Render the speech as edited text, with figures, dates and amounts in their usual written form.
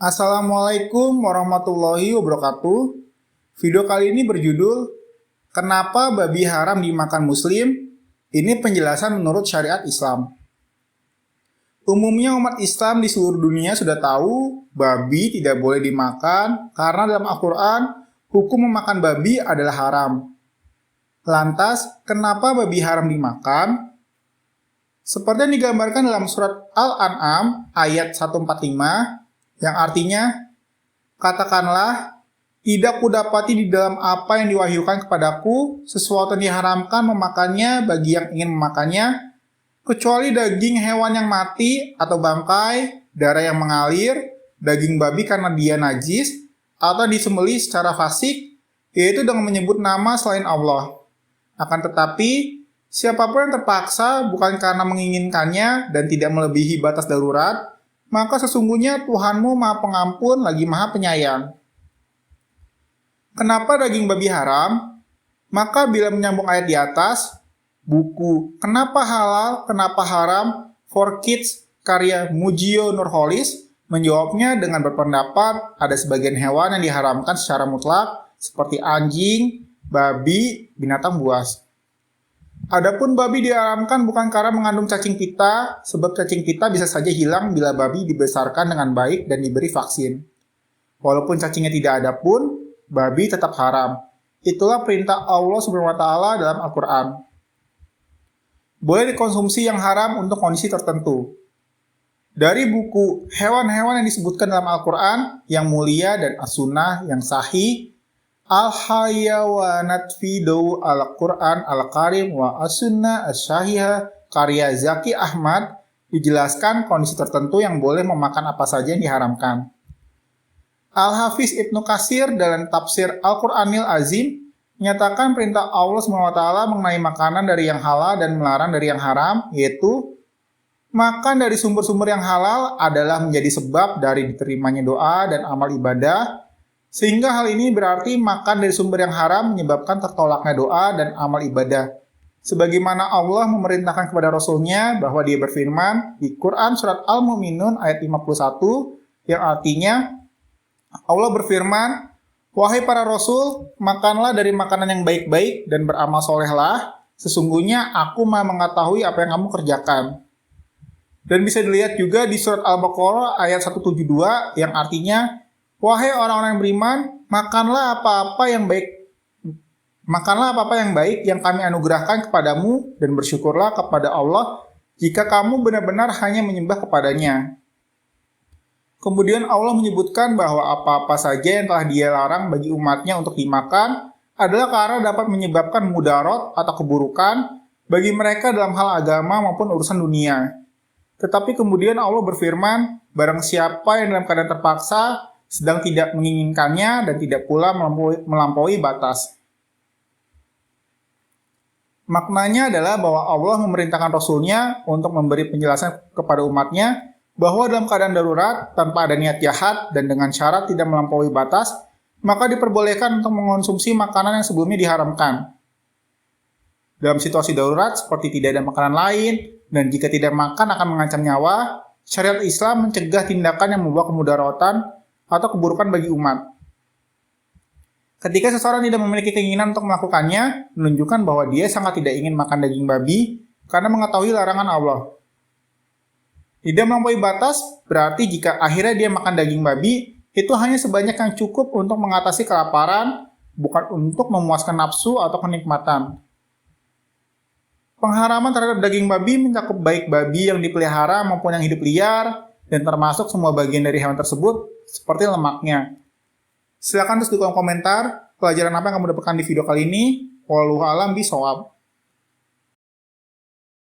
Assalamualaikum warahmatullahi wabarakatuh. Video kali ini berjudul Kenapa babi haram dimakan muslim? Ini penjelasan menurut syariat Islam. Umumnya umat Islam di seluruh dunia sudah tahu babi tidak boleh dimakan karena dalam Al-Quran hukum memakan babi adalah haram. Lantas, kenapa babi haram dimakan? Seperti yang digambarkan dalam surat Al-An'am ayat 145 yang artinya, katakanlah, tidak kudapati di dalam apa yang diwahyukan kepadaku sesuatu yang diharamkan memakannya bagi yang ingin memakannya, kecuali daging hewan yang mati atau bangkai, darah yang mengalir, daging babi karena dia najis, atau disembelih secara fasik, yaitu dengan menyebut nama selain Allah. Akan tetapi, siapapun yang terpaksa bukan karena menginginkannya dan tidak melebihi batas darurat, maka sesungguhnya Tuhanmu Maha Pengampun lagi Maha Penyayang. Kenapa daging babi haram? Maka bila menyambung ayat di atas, buku Kenapa Halal, Kenapa Haram for Kids karya Mujio Nurholis menjawabnya dengan berpendapat ada sebagian hewan yang diharamkan secara mutlak seperti anjing, babi, binatang buas. Adapun babi diharamkan bukan karena mengandung cacing pita, sebab cacing pita bisa saja hilang bila babi dibesarkan dengan baik dan diberi vaksin. Walaupun cacingnya tidak ada pun, babi tetap haram. Itulah perintah Allah SWT dalam Al-Quran. Boleh dikonsumsi yang haram untuk kondisi tertentu. Dari buku hewan-hewan yang disebutkan dalam Al-Quran, yang mulia dan as-sunnah yang sahih, Al-Hayawanat fi Daw Al-Quran Al-Karim wa As-Sunnah As-Syahihah karya Zaki Ahmad dijelaskan kondisi tertentu yang boleh memakan apa saja yang diharamkan. Al-Hafiz Ibnu Katsir dalam tafsir Al-Quranil Azim menyatakan perintah Allah SWT mengenai makanan dari yang halal dan melarang dari yang haram, yaitu makan dari sumber-sumber yang halal adalah menjadi sebab dari diterimanya doa dan amal ibadah, sehingga hal ini berarti makan dari sumber yang haram menyebabkan tertolaknya doa dan amal ibadah. Sebagaimana Allah memerintahkan kepada Rasul-Nya bahwa dia berfirman di Quran Surat Al-Mu'minun ayat 51 yang artinya Allah berfirman, wahai para Rasul, makanlah dari makanan yang baik-baik dan beramal solehlah, sesungguhnya aku maha mengetahui apa yang kamu kerjakan. Dan bisa dilihat juga di Surat Al-Baqarah ayat 172 yang artinya, wahai orang-orang yang beriman, makanlah apa-apa yang baik yang kami anugerahkan kepadamu dan bersyukurlah kepada Allah jika kamu benar-benar hanya menyembah kepadanya. Kemudian Allah menyebutkan bahwa apa-apa saja yang telah Dia larang bagi umatnya untuk dimakan adalah karena dapat menyebabkan mudarat atau keburukan bagi mereka dalam hal agama maupun urusan dunia. Tetapi kemudian Allah berfirman, barang siapa yang dalam keadaan terpaksa sedang tidak menginginkannya dan tidak pula melampaui batas. Maknanya adalah bahwa Allah memerintahkan Rasul-Nya untuk memberi penjelasan kepada umatnya bahwa dalam keadaan darurat, tanpa ada niat jahat dan dengan syarat tidak melampaui batas, maka diperbolehkan untuk mengonsumsi makanan yang sebelumnya diharamkan. Dalam situasi darurat seperti tidak ada makanan lain dan jika tidak makan akan mengancam nyawa, syariat Islam mencegah tindakan yang membawa kemudaratan atau keburukan bagi umat. Ketika seseorang tidak memiliki keinginan untuk melakukannya, menunjukkan bahwa dia sangat tidak ingin makan daging babi karena mengetahui larangan Allah. Tidak melampaui batas berarti jika akhirnya dia makan daging babi, itu hanya sebanyak yang cukup untuk mengatasi kelaparan, bukan untuk memuaskan nafsu atau kenikmatan. Pengharaman terhadap daging babi mencakup baik babi yang dipelihara maupun yang hidup liar, dan termasuk semua bagian dari hewan tersebut seperti lemaknya. Silakan tulis di kolom komentar pelajaran apa yang kamu dapatkan di video kali ini. Wallahu a'lam bishawab.